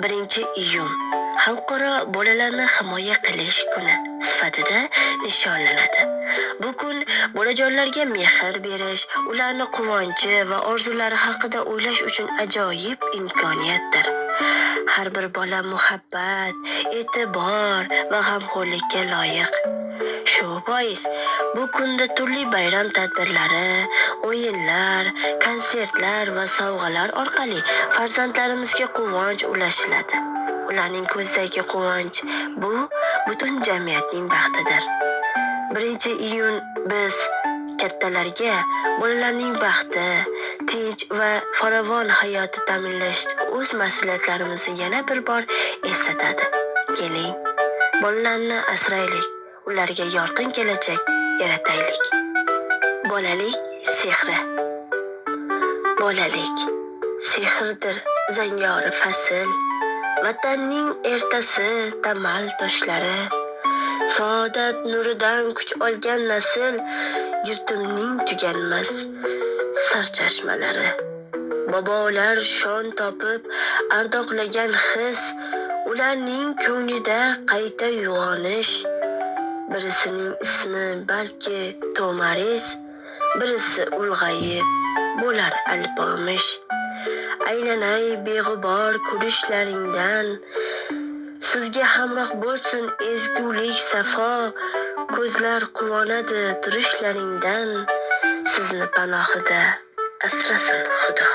1-iyun Xalqaro bolalarni himoya qilish kuni sifatida nishonlanadi. Bu kun bolajonlarga mehr berish, ularning quvonchi va orzulari haqida o'ylash uchun ajoyib imkoniyatdir. Har bir bola muhabbat, e'tibor va g'amxo'rlikka loyiq. Shu bois bu kunda turli bayram tadbirlari, o'yinlar, konsertlar va sovg'alar orqali farzandlarimizga quvonch ulashiladi. Ularning ko'zidagi quvonch bu butun jamiyatning baxtidir. 1-iyun biz kattalarga bolalarning baxti, tinch va farovon hayoti ta'minlash o'z mas'uliyatlarimizni yana bir bor eslatadi. Keling, bolalarni asraylik, ularga yorqin kelajak yarataylik. Bolalik sehri. Bolalik sehrdir zangori fasl, vatanning ertasi tamal toshlari. Saodat nuridan kuch olgan nasl, yurtimning tuganmas sarchashmalari. Bobolar shon topib ardoqlagan his, ularning ko'nglida qayta uyg'onish. Birisining ismi balki To'maris, birisi ulg'ayib bo'lar alpomish. Aylanay beg'ubor kulishlaringdan, sizga hamroh bo'lsin ezgulik safo, ko'zlar quvonadi turishlaringdan, sizni panohida asrasin Xudo.